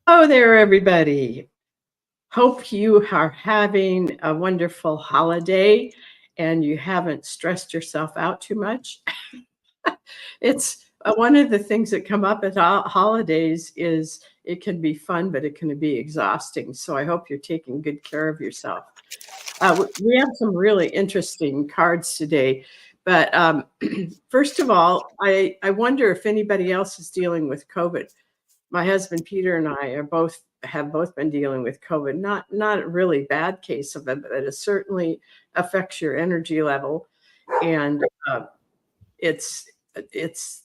Oh there, everybody. Hope you are having a wonderful holiday and you haven't stressed yourself out too much. It's one of the things that come up at holidays is it can be fun, but it can be exhausting. So I hope you're taking good care of yourself. We have some really interesting cards today. But first of all, I wonder if anybody else is dealing with COVID. My husband Peter and I have both been dealing with COVID. Not a really bad case of it, but it certainly affects your energy level, and it's it's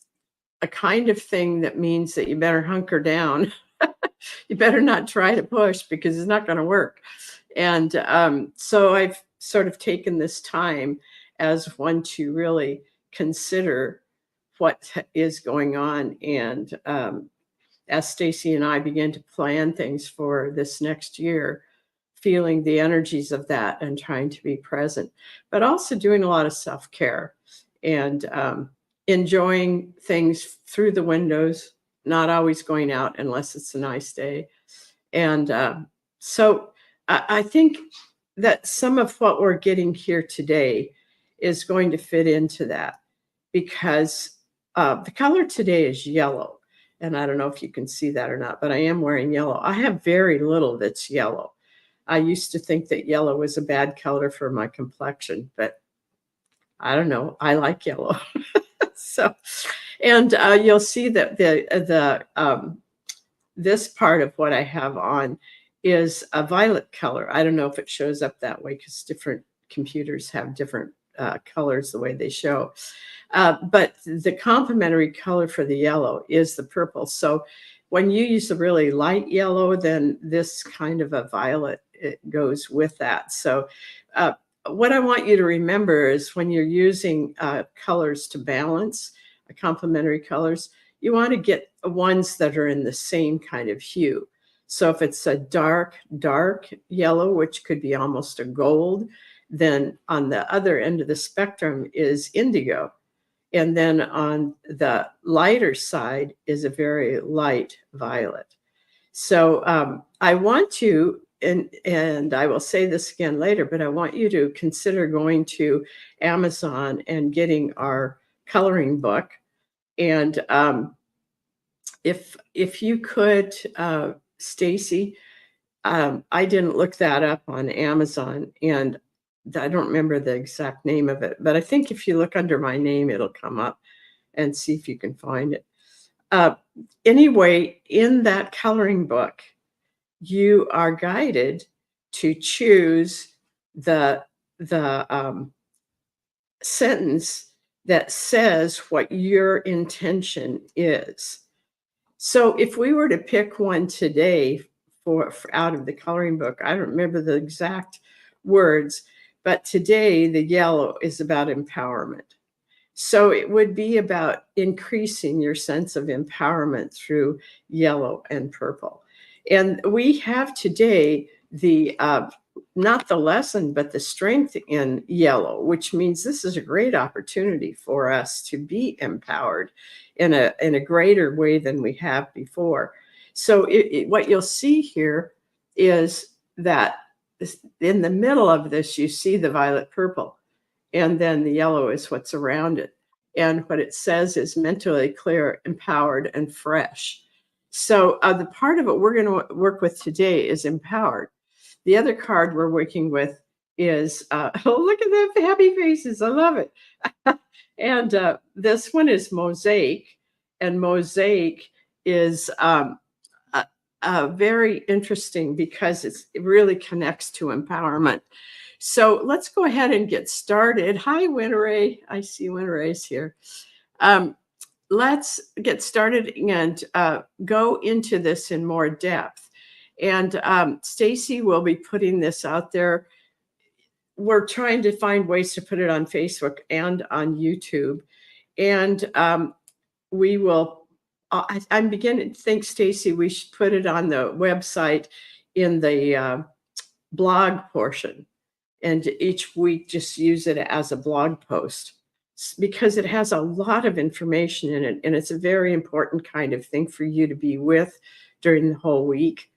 a kind of thing that means that you better hunker down. You better not try to push because it's not going to work. And so I've sort of taken this time as one to really consider what is going on and as Stacy and I began to plan things for this next year, feeling the energies of that and trying to be present, but also doing a lot of self care and enjoying things through the windows, not always going out unless it's a nice day. And so I think that some of what we're getting here today is going to fit into that because the color today is yellow. And I don't know if you can see that or not, but I am wearing yellow. I have very little that's yellow. I used to think that yellow was a bad color for my complexion, but I don't know. I like yellow. So, and you'll see that the this part of what I have on is a violet color. I don't know if it shows up that way because different computers have different colors the way they show. But the complementary color for the yellow is the purple. So when you use a really light yellow, then this kind of a violet, it goes with that. So what I want you to remember is when you're using colors to balance, complementary colors, you want to get ones that are in the same kind of hue. So if it's a dark, dark yellow, which could be almost a gold, then on the other end of the spectrum is indigo. And then on the lighter side is a very light violet. So I want to, and I will say this again later, but I want you to consider going to Amazon and getting our coloring book. And if you could, Stacy, I didn't look that up on Amazon, and I don't remember the exact name of it, but I think if you look under my name, it'll come up and see if you can find it. Uh, anyway, in that coloring book, you are guided to choose the sentence that says what your intention is. So if we were to pick one today for out of the coloring book, I don't remember the exact words, but today the yellow is about empowerment. So it would be about increasing your sense of empowerment through yellow and purple. And we have today the not the lesson, but the strength in yellow, which means this is a great opportunity for us to be empowered in a greater way than we have before. So what you'll see here is that in the middle of this, you see the violet purple, and then the yellow is what's around it. And what it says is mentally clear, empowered, and fresh. So the part of it we're going to work with today is empowered. The other card we're working with is, oh, look at the happy faces. I love it. And this one is mosaic. And mosaic is very interesting because it really connects to empowerment. So let's go ahead and get started. Hi, Winteray. I see Winteray's here. Let's get started and go into this in more depth. And Stacy will be putting this out there. We're trying to find ways to put it on Facebook and on YouTube. And we will, I'm beginning to think, Stacy, we should put it on the website in the blog portion. And each week just use it as a blog post because it has a lot of information in it. And it's a very important kind of thing for you to be with during the whole week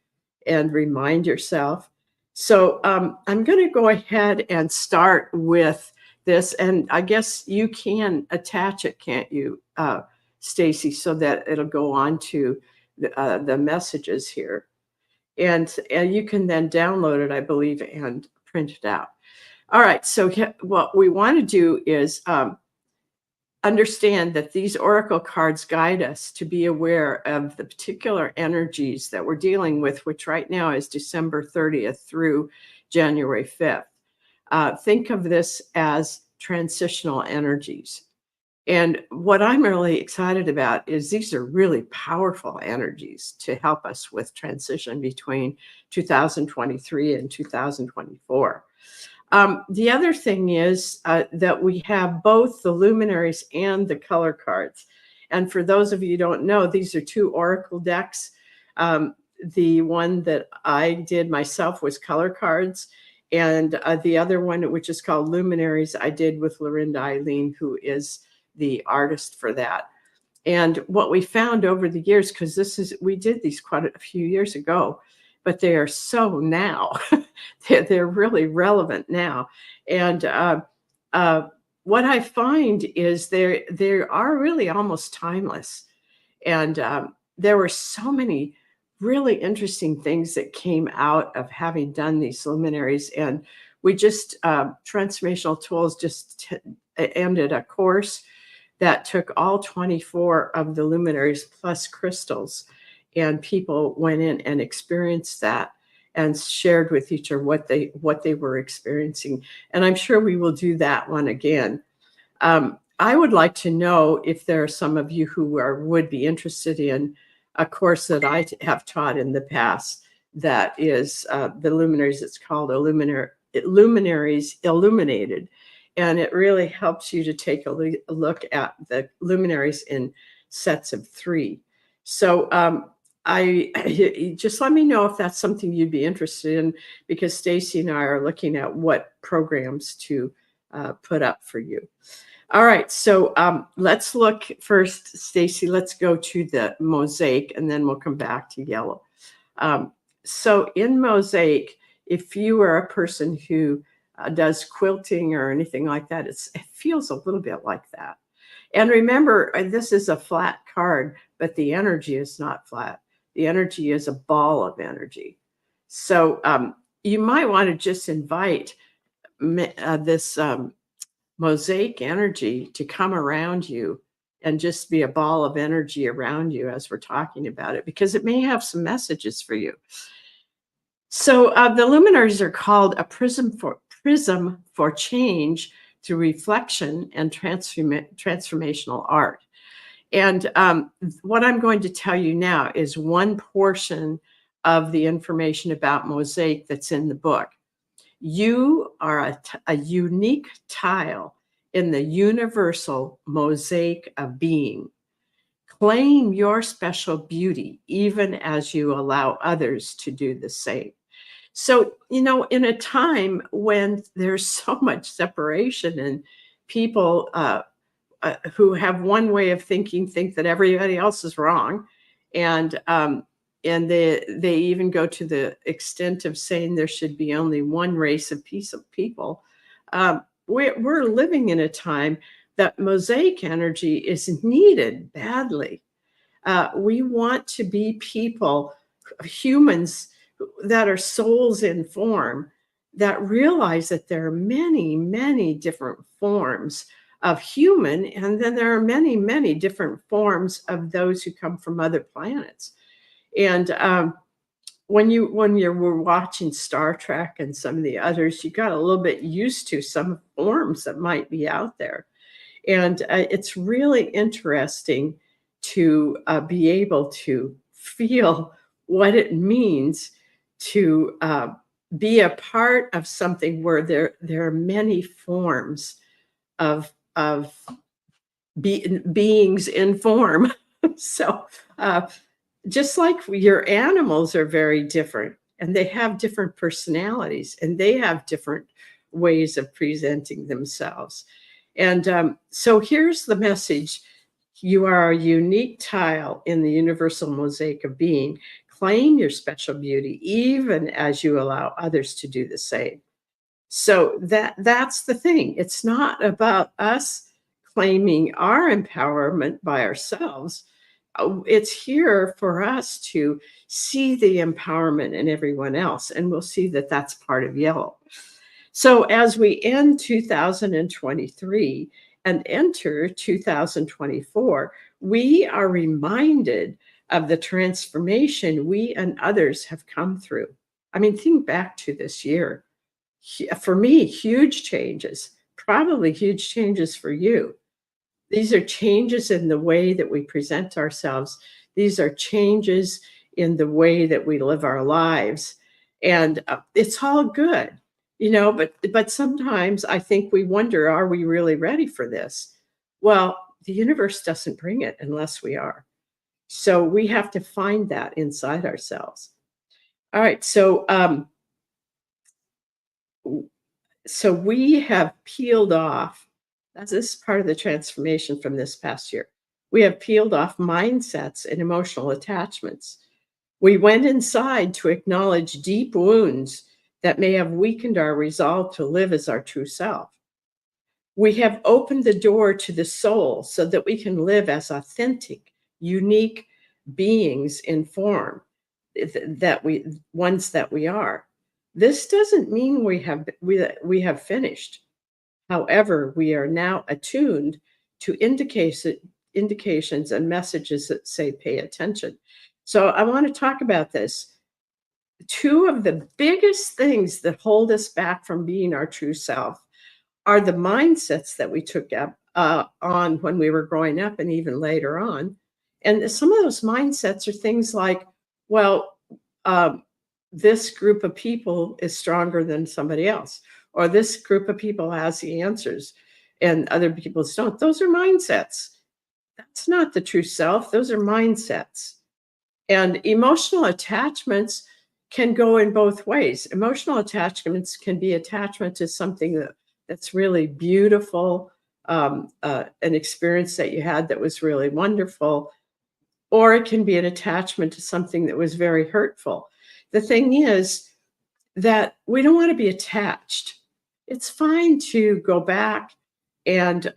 and remind yourself. So I'm going to go ahead and start with this, and I guess you can attach it, can't you, Stacy, so that it'll go on to the messages here, and you can then download it, I believe, and print it out. All right. So what we want to do is understand that these oracle cards guide us to be aware of the particular energies that we're dealing with, which right now is December 30th through January 5th. Think of this as transitional energies. And what I'm really excited about is these are really powerful energies to help us with transition between 2023 and 2024. The other thing is that we have both the luminaries and the color cards. And for those of you who don't know, these are two oracle decks. The one that I did myself was color cards. And the other one, which is called Luminaries, I did with Lorinda Eileen, who is the artist for that. And what we found over the years, because we did these quite a few years ago, but they are so now. they're really relevant now. And what I find is they are really almost timeless. And there were so many really interesting things that came out of having done these luminaries. And we just, Transformational Tools just ended a course that took all 24 of the luminaries plus crystals. And people went in and experienced that and shared with each other what they were experiencing. And I'm sure we will do that one again. I would like to know if there are some of you who would be interested in a course that I have taught in the past that is the luminaries. It's called Luminaries Illuminated. And it really helps you to take a look at the luminaries in sets of 3. So I just let me know if that's something you'd be interested in, because Stacy and I are looking at what programs to put up for you. All right, so let's look first, Stacy. Let's go to the mosaic, and then we'll come back to yellow. So in mosaic, if you are a person who does quilting or anything like that, it feels a little bit like that. And remember, this is a flat card, but the energy is not flat. The energy is a ball of energy. So you might want to just invite this mosaic energy to come around you and just be a ball of energy around you as we're talking about it, because it may have some messages for you. So the luminaries are called a prism for change through reflection and transformational art. And what I'm going to tell you now is one portion of the information about mosaic that's in the book. You are a unique tile in the universal mosaic of being. Claim your special beauty, even as you allow others to do the same. So, in a time when there's so much separation and people who have one way of thinking think that everybody else is wrong, and they even go to the extent of saying there should be only one race of people. We're living in a time that mosaic energy is needed badly. We want to be people, humans that are souls in form, that realize that there are many, many different forms of human, and then there are many, many different forms of those who come from other planets. And when you were watching Star Trek and some of the others, you got a little bit used to some forms that might be out there. And it's really interesting to be able to feel what it means to be a part of something where there are many forms of beings in form. So just like your animals are very different, and they have different personalities, and they have different ways of presenting themselves. And so here's the message. You are a unique tile in the universal mosaic of being. claim your special beauty even as you allow others to do the same. So that's the thing. It's not about us claiming our empowerment by ourselves. It's here for us to see the empowerment in everyone else, and we'll see that that's part of yellow. So as we end 2023 and enter 2024, we are reminded of the transformation we and others have come through. I mean, think back to this year. For me, huge changes, probably huge changes for you. These are changes in the way that we present ourselves. These are changes in the way that we live our lives. And it's all good, but sometimes I think we wonder, are we really ready for this? Well, the universe doesn't bring it unless we are. So we have to find that inside ourselves. All right. So we have peeled off, this is part of the transformation from this past year. We have peeled off mindsets and emotional attachments. We went inside to acknowledge deep wounds that may have weakened our resolve to live as our true self. We have opened the door to the soul so that we can live as authentic, unique beings in form that we are. This doesn't mean we have finished. However, we are now attuned to indications and messages that say pay attention. So I want to talk about this. Two of the biggest things that hold us back from being our true self are the mindsets that we took up on when we were growing up and even later on. And some of those mindsets are things like, well, um, this group of people is stronger than somebody else, or this group of people has the answers and other people don't. Those are mindsets. That's not the true self. Those are mindsets. And emotional attachments can go in both ways. Emotional attachments can be attachment to something that's really beautiful, an experience that you had that was really wonderful, or it can be an attachment to something that was very hurtful. The thing is that we don't want to be attached. It's fine to go back and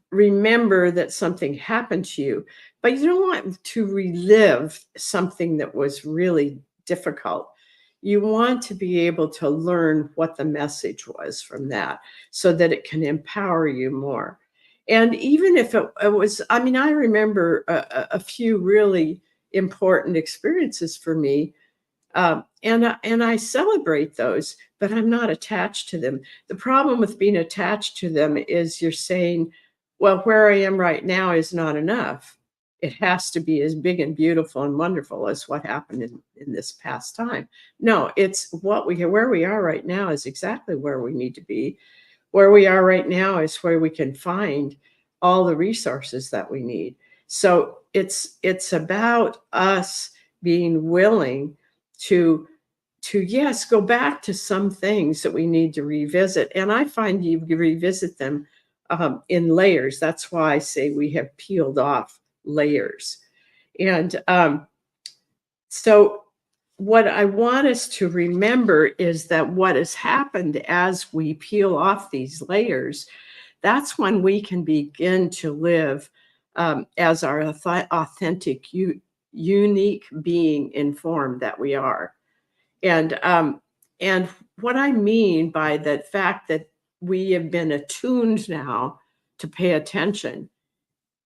remember that something happened to you, but you don't want to relive something that was really difficult. You want to be able to learn what the message was from that so that it can empower you more. And even if it was, I mean, I remember a few really important experiences for me, and I celebrate those, but I'm not attached to them. The problem with being attached to them is you're saying, well, where I am right now is not enough. It has to be as big and beautiful and wonderful as what happened in this past time. No, it's where we are right now is exactly where we need to be. Where we are right now is where we can find all the resources that we need. So it's about us being willing to yes, go back to some things that we need to revisit. And I find you revisit them in layers. That's why I say we have peeled off layers. And so what I want us to remember is that what has happened as we peel off these layers, that's when we can begin to live as our authentic, unique being in form that we are. And what I mean by the fact that we have been attuned now to pay attention,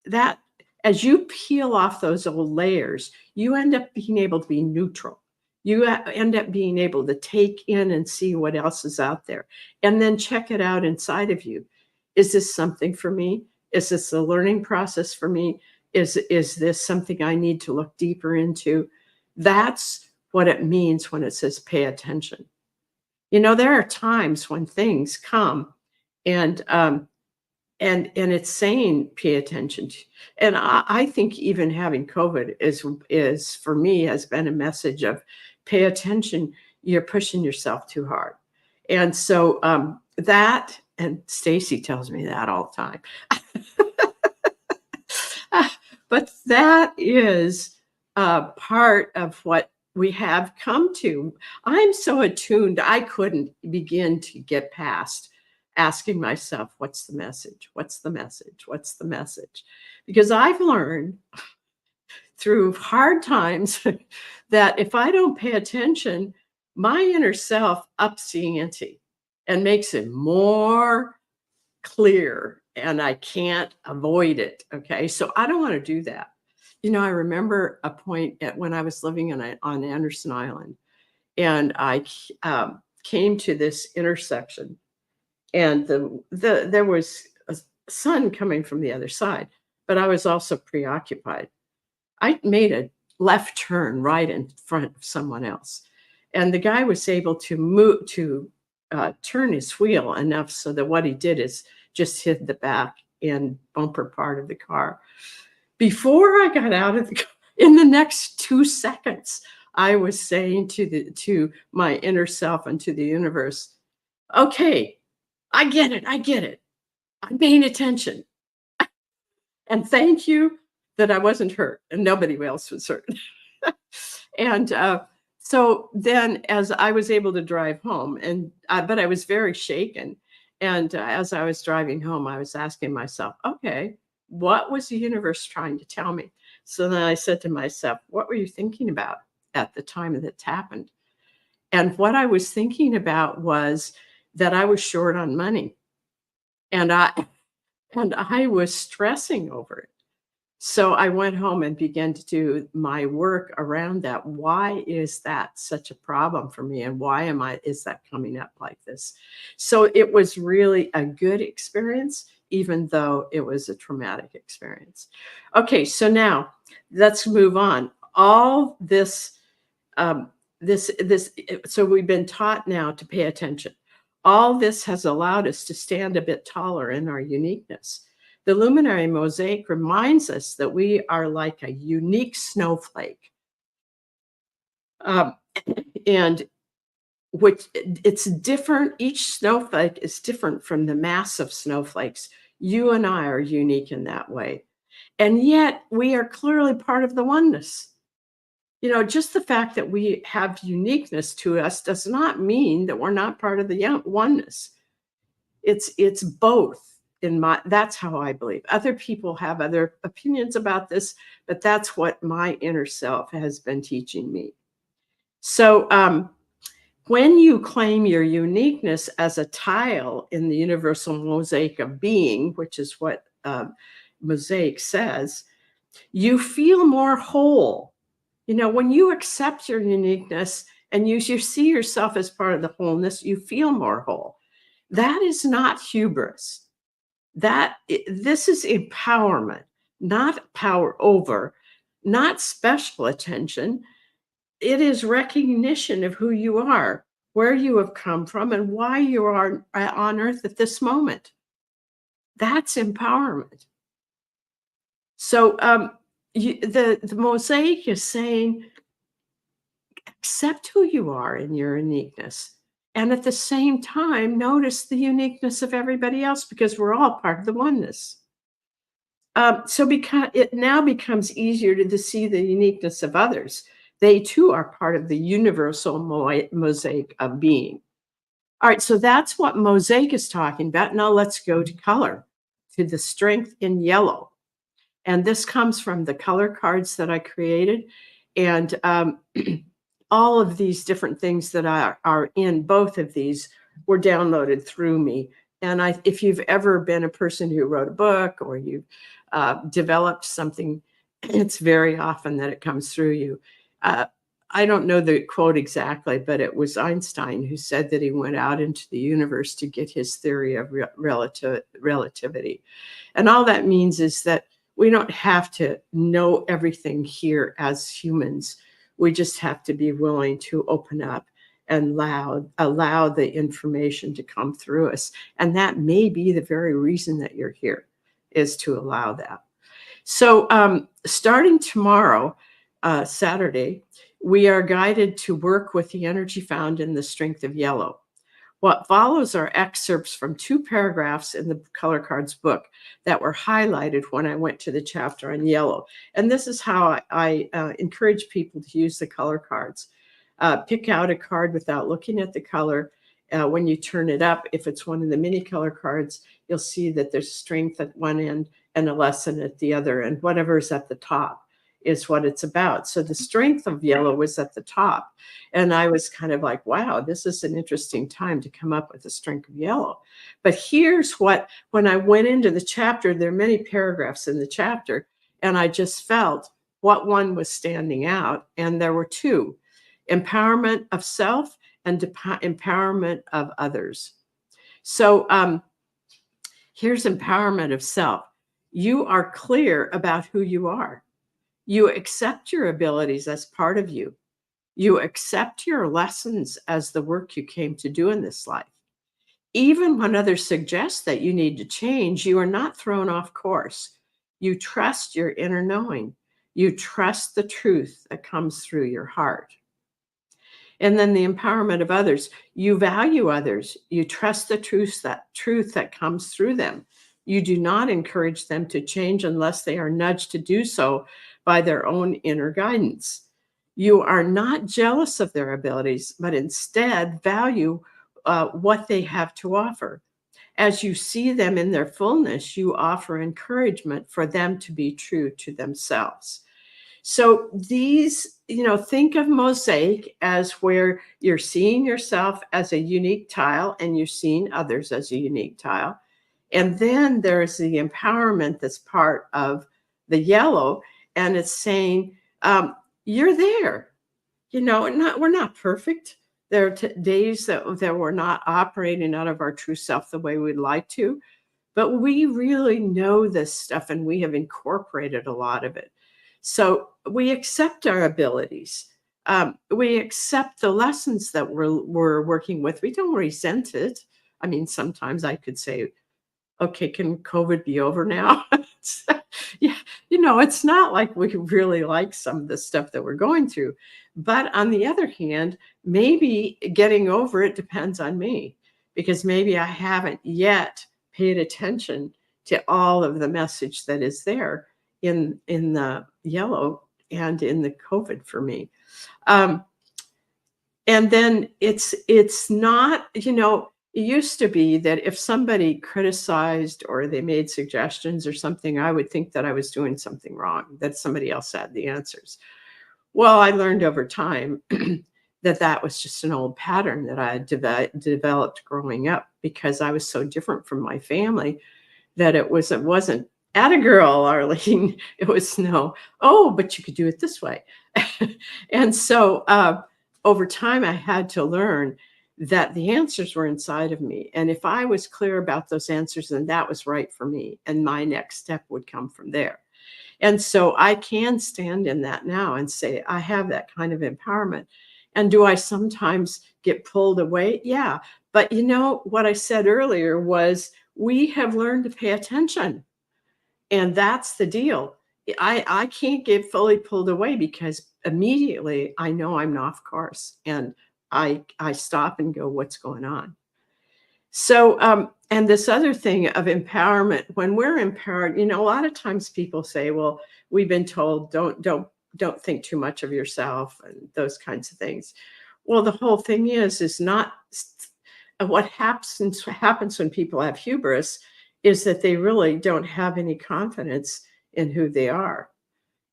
that as you peel off those old layers, you end up being able to be neutral. You end up being able to take in and see what else is out there and then check it out inside of you. Is this something for me? Is this a learning process for me? Is this something I need to look deeper into? That's what it means when it says pay attention. There are times when things come and it's saying pay attention to, and I think even having COVID is for me has been a message of pay attention. You're pushing yourself too hard. And so that, and Stacy tells me that all the time. But that is part of what we have come to. I'm so attuned, I couldn't begin to get past asking myself, what's the message? What's the message? What's the message? Because I've learned through hard times that if I don't pay attention, my inner self ups the ante and makes it more clear, and I can't avoid it. Okay. So I don't want to do that. I remember a point when I was living on Anderson Island, and I came to this intersection, and there was a sun coming from the other side, but I was also preoccupied. I made a left turn right in front of someone else, and the guy was able to move to turn his wheel enough so that what he did is just hit the back and bumper part of the car. Before I got out of the car, in the next 2 seconds, I was saying to my inner self and to the universe, "Okay, I get it. I get it. I'm paying attention, and thank you that I wasn't hurt, and nobody else was hurt." And so then, as I was able to drive home, but I was very shaken. And as I was driving home, I was asking myself, okay, what was the universe trying to tell me? So then I said to myself, what were you thinking about at the time that happened? And what I was thinking about was that I was short on money, and I was stressing over it. So I went home and began to do my work around that. Why is that such a problem for me? And why is that coming up like this? So it was really a good experience, even though it was a traumatic experience. Okay, so now let's move on. All this, so we've been taught now to pay attention. All this has allowed us to stand a bit taller in our uniqueness. The luminary mosaic reminds us that we are like a unique snowflake. Um, and which it's different. Each snowflake is different from the mass of snowflakes. You and I are unique in that way. And yet we are clearly part of the oneness. Just the fact that we have uniqueness to us does not mean that we're not part of the oneness. It's both. That's how I believe. Other people have other opinions about this, but that's what my inner self has been teaching me. So when you claim your uniqueness as a tile in the universal mosaic of being, which is what mosaic says, you feel more whole. When you accept your uniqueness and you see yourself as part of the wholeness, you feel more whole. That is not hubris. This is empowerment, not power over, not special attention. It is recognition of who you are, where you have come from, and why you are on earth at this moment. That's empowerment. So the mosaic is saying, accept who you are in your uniqueness. And at the same time, notice the uniqueness of everybody else, because we're all part of the oneness. So it now becomes easier to see the uniqueness of others. They too are part of the universal mosaic of being. All right, so that's what mosaic is talking about. Now let's go to color, to the strength in yellow. And this comes from the color cards that I created. And all of these different things that are in both of these were downloaded through me. And if you've ever been a person who wrote a book, or you've developed something, it's very often that it comes through you. I don't know the quote exactly, but it was Einstein who said that he went out into the universe to get his theory of relativity. And all that means is that we don't have to know everything here as humans. We just have to be willing to open up and allow the information to come through us. And that may be the very reason that you're here, is to allow that. So starting tomorrow, Saturday, we are guided to work with the energy found in the strength of yellow. What follows are excerpts from 2 paragraphs in the Color Cards book that were highlighted when I went to the chapter on yellow. And this is how I encourage people to use the color cards. Pick out a card without looking at the color. When you turn it up, if it's one of the mini color cards, you'll see that there's strength at one end and a lesson at the other, and whatever's at the top is what it's about. So the strength of yellow was at the top. And I was kind of like, wow, this is an interesting time to come up with the strength of yellow. But here's what, when I went into the chapter, there are many paragraphs in the chapter, and I just felt what one was standing out. And there were two: empowerment of self and empowerment of others. So here's empowerment of self. You are clear about who you are. You accept your abilities as part of you. You accept your lessons as the work you came to do in this life. Even when others suggest that you need to change, you are not thrown off course. You trust your inner knowing. You trust the truth that comes through your heart. And then the empowerment of others. You value others. You trust the truth that comes through them. You do not encourage them to change unless they are nudged to do so by their own inner guidance. You are not jealous of their abilities, but instead value what they have to offer. As you see them in their fullness, you offer encouragement for them to be true to themselves. So these, think of mosaic as where you're seeing yourself as a unique tile and you're seeing others as a unique tile. And then there's the empowerment that's part of the yellow, and it's saying, you're there. We're not perfect. There are days that we're not operating out of our true self the way we'd like to, but we really know this stuff and we have incorporated a lot of it. So we accept our abilities. We accept the lessons that we're working with. We don't resent it. I mean, sometimes I could say, okay, can COVID be over now? Yeah, it's not like we really like some of the stuff that we're going through. But on the other hand, maybe getting over it depends on me, because maybe I haven't yet paid attention to all of the message that is there in the yellow and in the COVID for me. And then it's not, it used to be that if somebody criticized or they made suggestions or something, I would think that I was doing something wrong, that somebody else had the answers. Well, I learned over time that was just an old pattern that I had developed growing up, because I was so different from my family that it wasn't "Atta girl, Arlene." It was, no, "Oh, but you could do it this way." And so over time, I had to learn that the answers were inside of me. And if I was clear about those answers, then that was right for me. And my next step would come from there. And so I can stand in that now and say, I have that kind of empowerment. And do I sometimes get pulled away? Yeah. But what I said earlier was, we have learned to pay attention. And that's the deal. I can't get fully pulled away, because immediately I know I'm off course, and I stop and go, what's going on? So, and this other thing of empowerment, when we're empowered, a lot of times people say, well, we've been told, don't think too much of yourself and those kinds of things. Well, the whole thing is not what happens when people have hubris, is that they really don't have any confidence in who they are.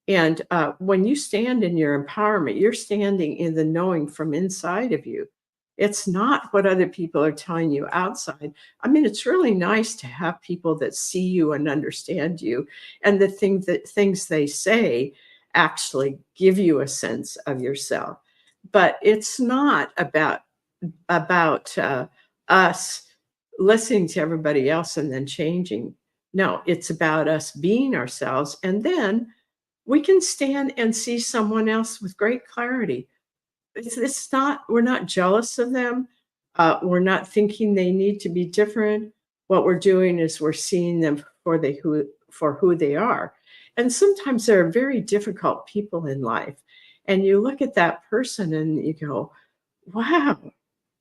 And when you stand in your empowerment, you're standing in the knowing from inside of you. It's not what other people are telling you outside. I mean, it's really nice to have people that see you and understand you, and the things they say actually give you a sense of yourself. But it's not about us listening to everybody else and then changing. No, it's about us being ourselves, and then we can stand and see someone else with great clarity. It's not, we're not jealous of them. We're not thinking they need to be different. What we're doing is we're seeing them for who they are. And sometimes there are very difficult people in life. And you look at that person and you go, wow,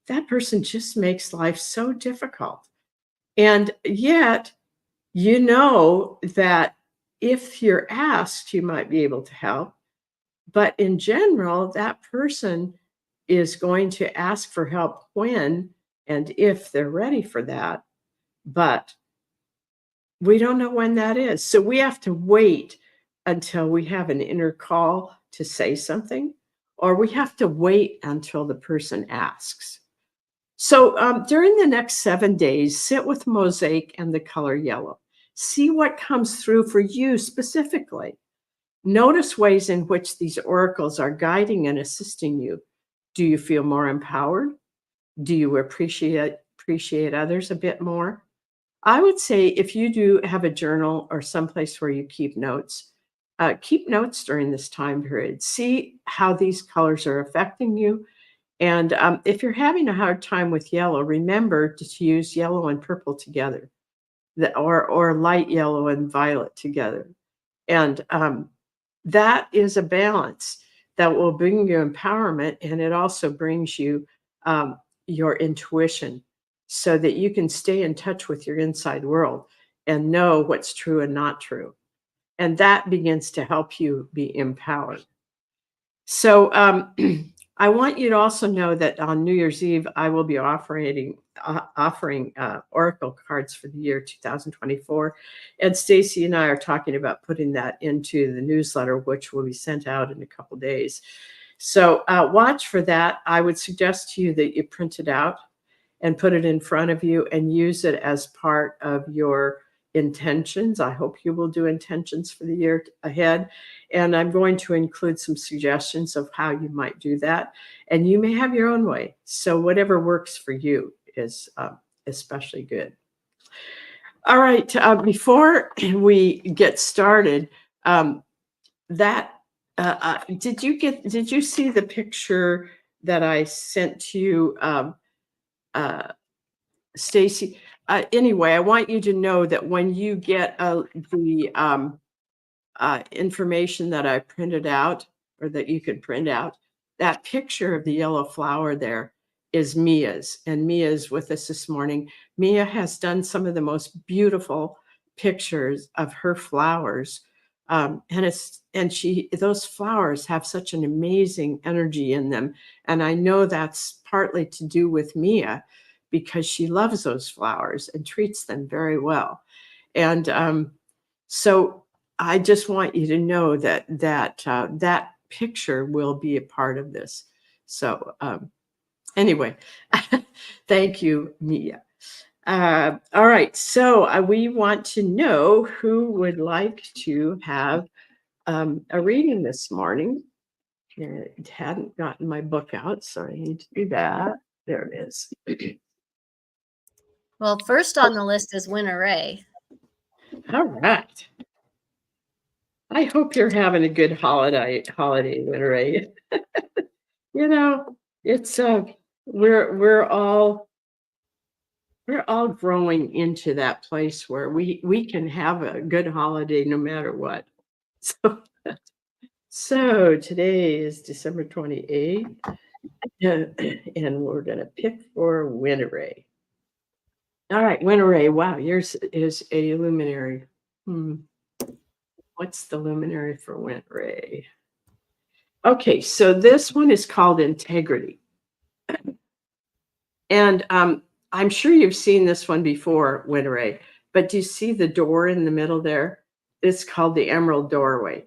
that person just makes life so difficult. And yet, you know that if you're asked, you might be able to help. But in general, that person is going to ask for help when and if they're ready for that. But we don't know when that is. So we have to wait until we have an inner call to say something, or we have to wait until the person asks. So during the next 7 days, sit with mosaic and the color yellow. See what comes through for you specifically. Notice ways in which these oracles are guiding and assisting you. Do you feel more empowered? Do you appreciate others a bit more? I would say if you do have a journal or someplace where you keep notes during this time period. See how these colors are affecting you. And if you're having a hard time with yellow, remember to use yellow and purple together, or light yellow and violet together. And that is a balance that will bring you empowerment, and it also brings you your intuition so that you can stay in touch with your inside world and know what's true and not true. And that begins to help you be empowered. So I want you to also know that on New Year's Eve, I will be offering oracle cards for the year 2024. And Stacy and I are talking about putting that into the newsletter, which will be sent out in a couple days. So watch for that. I would suggest to you that you print it out and put it in front of you and use it as part of your intentions. I hope you will do intentions for the year ahead. And I'm going to include some suggestions of how you might do that. And you may have your own way. So whatever works for you is especially good. All right. Before we get started, did you see the picture that I sent to you, Stacy? Anyway, I want you to know that when you get the information that I printed out, or that you could print out, that picture of the yellow flower there is Mia's, and Mia's with us this morning. Mia has done some of the most beautiful pictures of her flowers, those flowers have such an amazing energy in them, and I know that's partly to do with Mia because she loves those flowers and treats them very well. And so I just want you to know that picture will be a part of this. So anyway, thank you, Mia. All right, so we want to know who would like to have a reading this morning. I hadn't gotten my book out, so I need to do that. There it is. Well, first on the list is Winter Ray. All right. I hope you're having a good holiday, Winter Ray. You know, it's we're all growing into that place where we can have a good holiday no matter what. So today is December 28th, and we're gonna pick for Winter Ray. All right, Winter Ray. Wow, yours is a luminary. What's the luminary for Winter Ray? Okay, so this one is called integrity. And I'm sure you've seen this one before, Winter Ray, but do you see the door in the middle there? It's called the Emerald Doorway.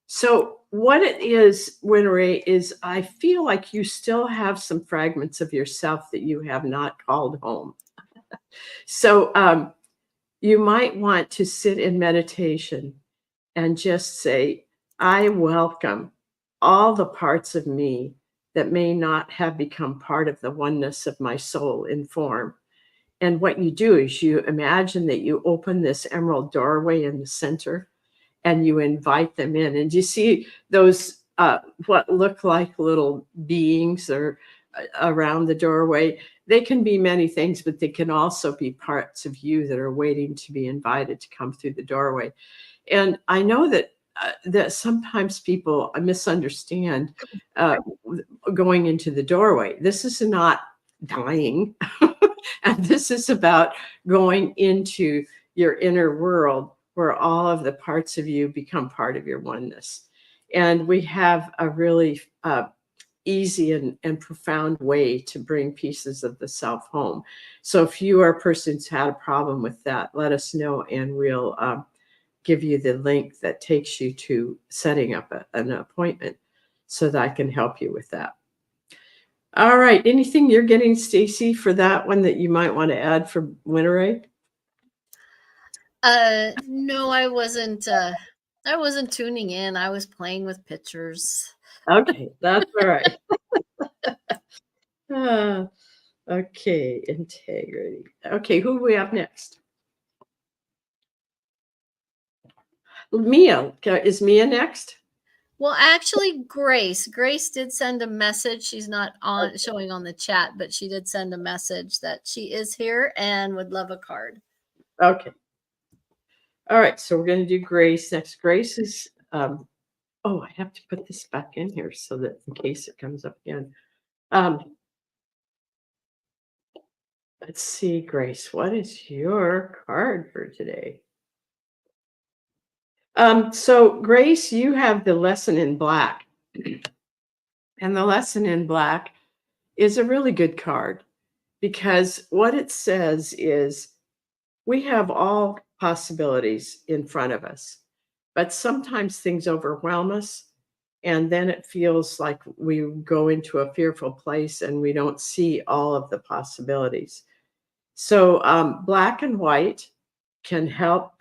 So what it is, Winter Ray, is I feel like you still have some fragments of yourself that you have not called home. So you might want to sit in meditation and just say, I welcome all the parts of me that may not have become part of the oneness of my soul in form. And what you do is you imagine that you open this emerald doorway in the center and you invite them in. And you see those what look like little beings or around the doorway. They can be many things, but they can also be parts of you that are waiting to be invited to come through the doorway. And I know that sometimes people misunderstand going into the doorway. This is not dying. And this is about going into your inner world where all of the parts of you become part of your oneness. And we have a really easy and profound way to bring pieces of the self home. So if you are a person who's had a problem with that, let us know and we'll give you the link that takes you to setting up an appointment so that I can help you with that. All right. Anything you're getting, Stacy, for that one that you might want to add for Winteray? No, I wasn't tuning in. I was playing with pictures. Okay, that's all right. Okay, integrity. Okay, who do we have next? Mia. Is Mia next? Well, actually, Grace did send a message. She's not on showing on the chat, but she did send a message that she is here and would love a card. Okay. All right, so we're going to do Grace next. Grace is, oh, I have to put this back in here so that in case it comes up again. Let's see, Grace, what is your card for today? So Grace, you have the lesson in black. And the lesson in black is a really good card because what it says is we have all possibilities in front of us, but sometimes things overwhelm us. And then it feels like we go into a fearful place and we don't see all of the possibilities. So, black and white can help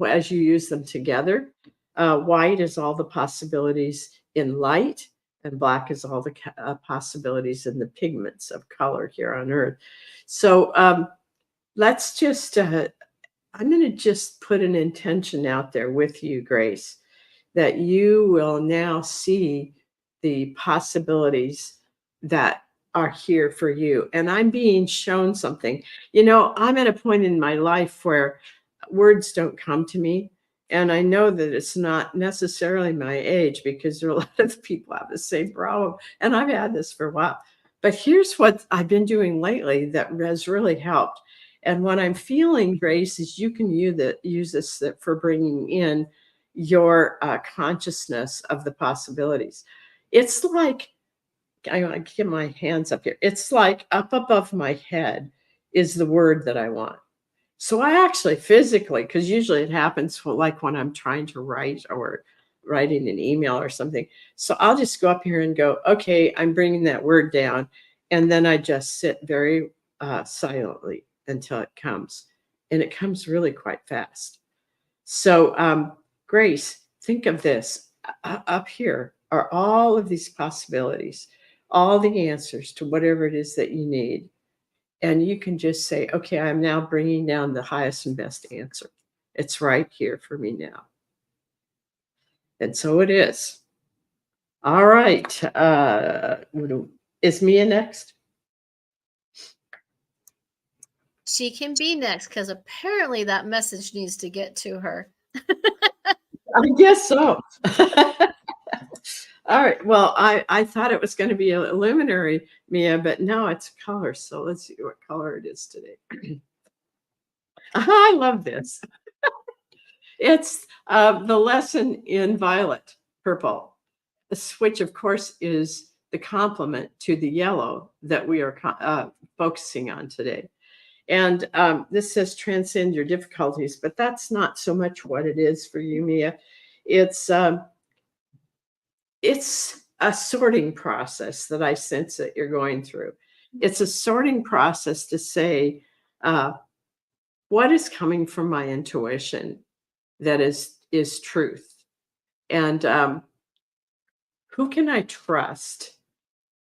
as you use them together. White is all the possibilities in light, and black is all the possibilities in the pigments of color here on Earth. So, let's just, I'm going to just put an intention out there with you, Grace, that you will now see the possibilities that are here for you. And I'm being shown something. You know, I'm at a point in my life where words don't come to me. And I know that it's not necessarily my age because there are a lot of people have the same problem. And I've had this for a while. But here's what I've been doing lately that has really helped. And what I'm feeling, Grace, is you can use this for bringing in your consciousness of the possibilities. It's like, I get my hands up here. It's like up above my head is the word that I want. So I actually physically, because usually it happens like when I'm trying to write or writing an email or something. So I'll just go up here and go, okay, I'm bringing that word down. And then I just sit very silently until it comes. And it comes really quite fast. So, Grace, think of this. Up here are all of these possibilities, all the answers to whatever it is that you need. And you can just say, okay, I'm now bringing down the highest and best answer. It's right here for me now. And so it is. All right. Is Mia next? She can be next because apparently that message needs to get to her. I guess so. All right. Well, I thought it was going to be a luminary, Mia, but no, it's color. So let's see what color it is today. I love this. It's the lesson in violet, purple, which of course is the complement to the yellow that we are focusing on today. And this says transcend your difficulties, but that's not so much what it is for you, Mia. It's a sorting process that I sense that you're going through. It's a sorting process to say, what is coming from my intuition that is truth, and who can I trust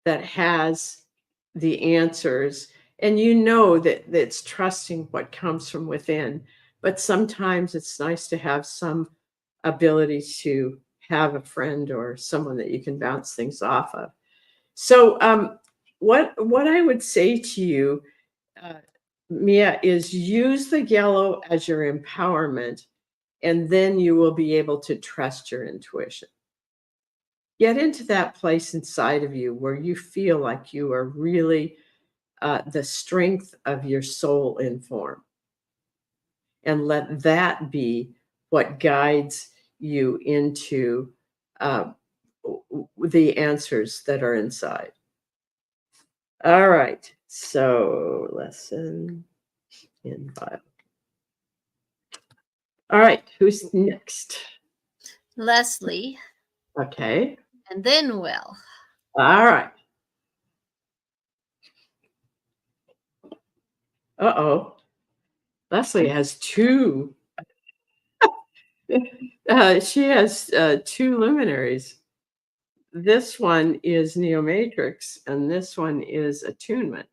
that has the answers? And you know that that's trusting what comes from within. But sometimes it's nice to have some ability to have a friend or someone that you can bounce things off of. So, what I would say to you, uh, Mia, is use the yellow as your empowerment, and then you will be able to trust your intuition. Get into that place inside of you where you feel like you are really the strength of your soul in form, and let that be what guides you into uh, the answers that are inside. All right. So lesson in file. All right. Who's next? Leslie, Okay. and then Will. All right. Uh-oh. Leslie has two. She has two luminaries. This one is Neomatrix, and this one is attunement.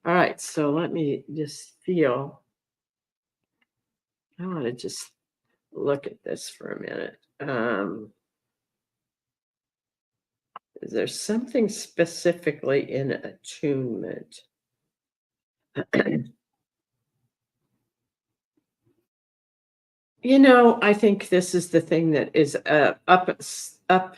All right, so let me just feel. I want to just look at this for a minute. Is there something specifically in attunement? I think this is the thing that is up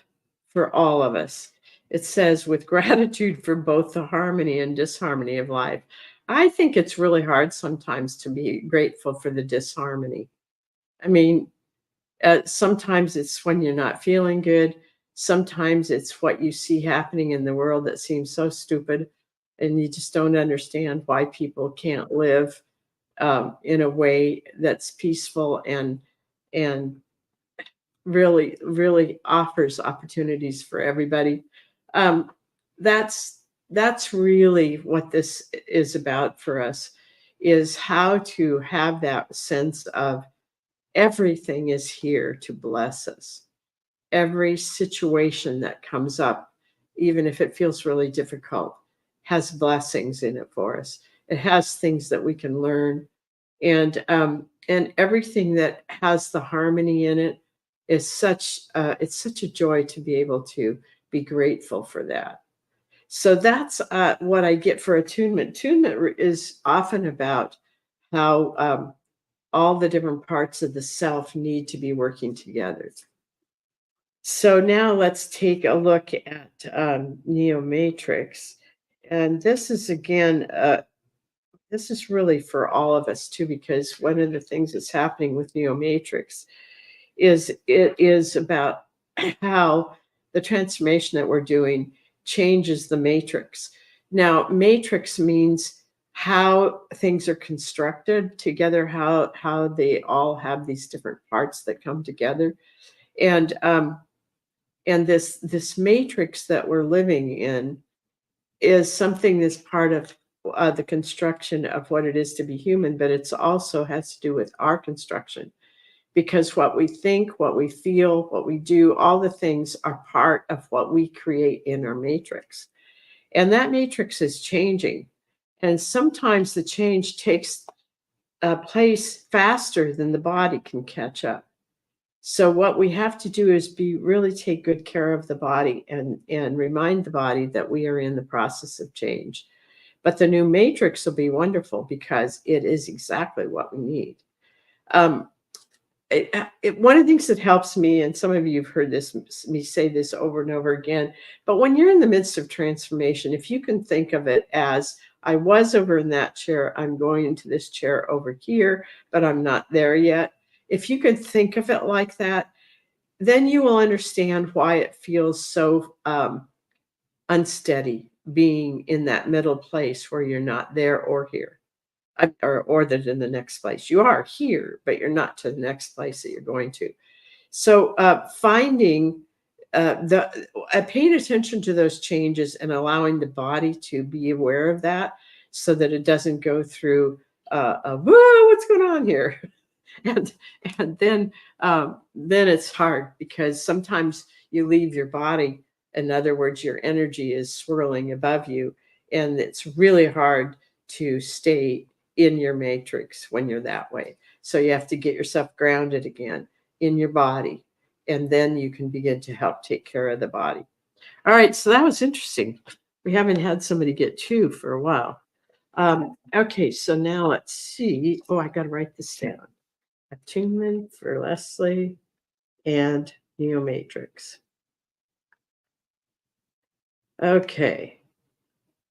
for all of us. It says, with gratitude for both the harmony and disharmony of life. I think it's really hard sometimes to be grateful for the disharmony. I mean, sometimes it's when you're not feeling good. Sometimes it's what you see happening in the world that seems so stupid, and you just don't understand why people can't live in a way that's peaceful and really, really offers opportunities for everybody. Um, that's really what this is about for us, is how to have that sense of everything is here to bless us. Every situation that comes up, even if it feels really difficult, has blessings in it for us. It has things that we can learn, and everything that has the harmony in it is it's such a joy to be able to be grateful for that. So that's what I get for attunement. Attunement is often about how all the different parts of the self need to be working together. So now let's take a look at Neomatrix. And this is again, this is really for all of us too, because one of the things that's happening with Neomatrix is it is about how the transformation that we're doing changes the matrix. Now, matrix means how things are constructed together, how they all have these different parts that come together, and this matrix that we're living in is something that's part of the construction of what it is to be human, but it's also has to do with our construction, because what we think, what we feel, what we do, all the things are part of what we create in our matrix. And that matrix is changing. And sometimes the change takes place faster than the body can catch up. So what we have to do is really take good care of the body and remind the body that we are in the process of change. But the new matrix will be wonderful because it is exactly what we need. Um, one of the things that helps me, and some of you have heard me say this over and over again, but when you're in the midst of transformation, if you can think of it as, I was over in that chair, I'm going into this chair over here, but I'm not there yet. If you can think of it like that, then you will understand why it feels so unsteady being in that middle place where you're not there or here, or that in the next place. You are here, but you're not to the next place that you're going to. So finding paying attention to those changes and allowing the body to be aware of that, so that it doesn't go through whoa, what's going on here? and and then it's hard, because sometimes you leave your body. In other words, your energy is swirling above you, and it's really hard to stay in your matrix when you're that way. So you have to get yourself grounded again in your body, and then you can begin to help take care of the body. All right, so that was interesting. We haven't had somebody get two for a while. Okay, so now let's see. Oh, I got to write this down. Attunement for Leslie and Neomatrix. Okay.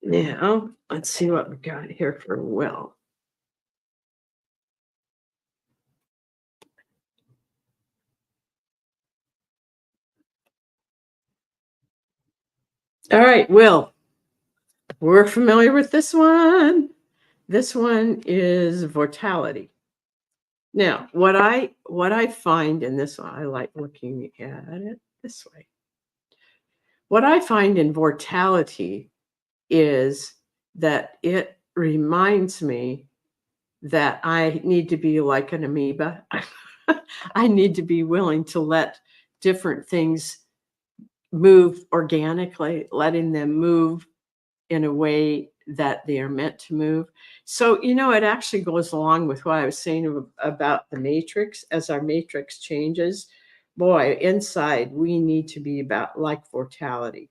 Now, let's see what we got here for Will. All right, Will. We're familiar with this one. This one is vortality. Now, what I find in this one, I like looking at it this way. What I find in vortality is that it reminds me that I need to be like an amoeba. I need to be willing to let different things move organically, letting them move in a way that they are meant to move. So, it actually goes along with what I was saying about the matrix. As our matrix changes, boy, inside we need to be about like vortality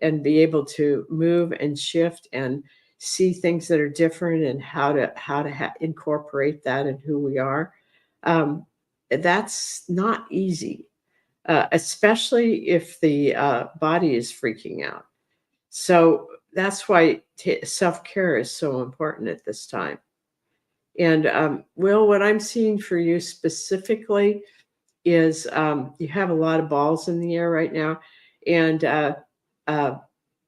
and be able to move and shift and see things that are different and how to incorporate that in who we are. That's not easy, especially if the body is freaking out. So that's why self-care is so important at this time. And Will, what I'm seeing for you specifically is you have a lot of balls in the air right now, and uh,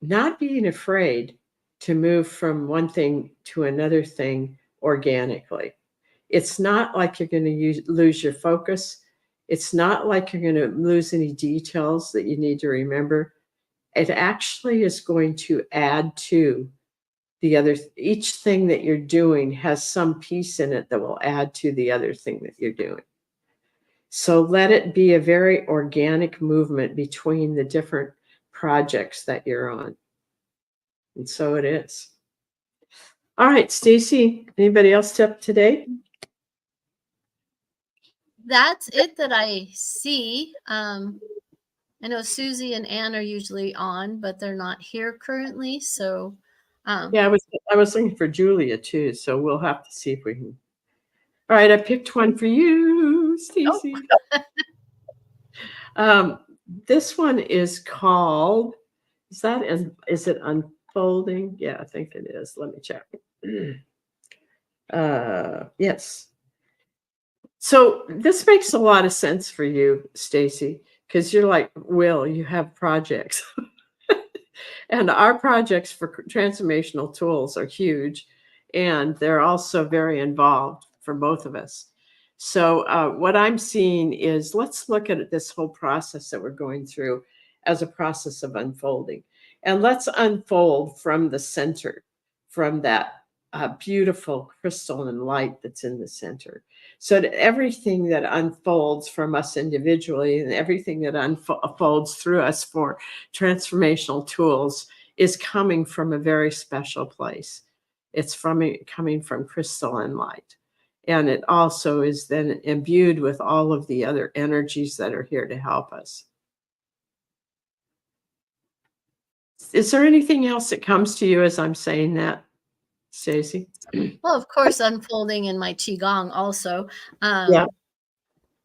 not being afraid to move from one thing to another thing organically. It's not like you're going to lose your focus. It's not like you're going to lose any details that you need to remember. It actually is going to add to the other. Each thing that you're doing has some piece in it that will add to the other thing that you're doing. So let it be a very organic movement between the different projects that you're on. And so it is. All right, Stacy, anybody else up today? That's it that I see. I know Susie and Ann are usually on, but they're not here currently. So, yeah, I was looking for Julia too. So we'll have to see if we can. All right, I picked one for you, Stacy. This one is called. Is it unfolding? Yeah, I think it is. Let me check. Yes. So this makes a lot of sense for you, Stacy, because you're like, Will, you have projects. And our projects for transformational tools are huge, and they're also very involved for both of us. So what I'm seeing is, let's look at this whole process that we're going through as a process of unfolding. And let's unfold from the center, from that beautiful crystalline light that's in the center. So that everything that unfolds from us individually and everything that unfolds through us for transformational tools is coming from a very special place. It's coming from crystalline light. And it also is then imbued with all of the other energies that are here to help us. Is there anything else that comes to you as I'm saying that, Stacey? well, of course, unfolding in my Qigong also. Yeah.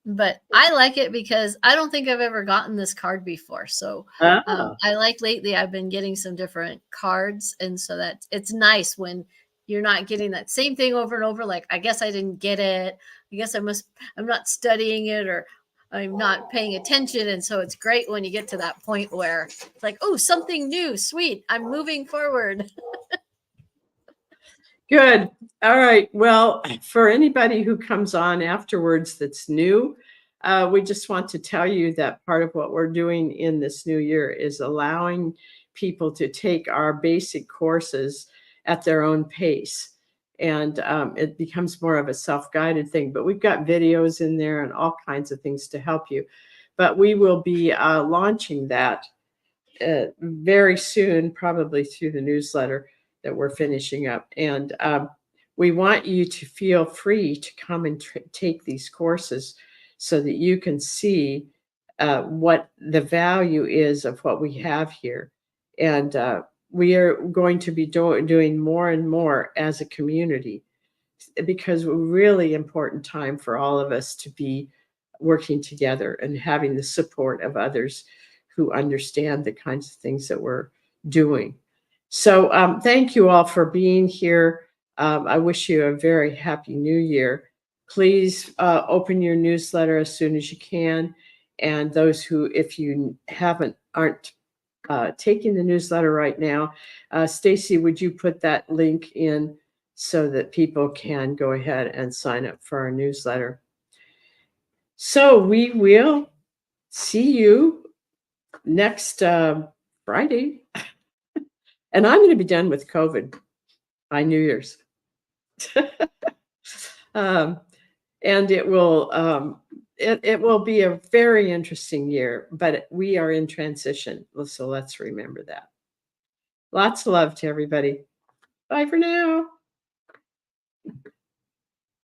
But I like it because I don't think I've ever gotten this card before. So I like lately I've been getting some different cards. And so that it's nice when you're not getting that same thing over and over. Like, I guess I didn't get it. I guess I'm not studying it, or I'm not paying attention. And so it's great when you get to that point where it's like, oh, something new, sweet, I'm moving forward. Good. All right. Well, for anybody who comes on afterwards that's new, we just want to tell you that part of what we're doing in this new year is allowing people to take our basic courses at their own pace. And it becomes more of a self-guided thing. But we've got videos in there and all kinds of things to help you. But we will be launching that very soon, probably through the newsletter that we're finishing up. And we want you to feel free to come and take these courses so that you can see what the value is of what we have here. And we are going to be doing more and more as a community, because a really important time for all of us to be working together and having the support of others who understand the kinds of things that we're doing. So thank you all for being here. I wish you a very happy new year. Please open your newsletter as soon as you can. And those who, if you aren't taking the newsletter right now, Stacy, would you put that link in so that people can go ahead and sign up for our newsletter? So we will see you next Friday. And I'm going to be done with COVID by New Year's. And it will be a very interesting year, but we are in transition. So let's remember that. Lots of love to everybody. Bye for now.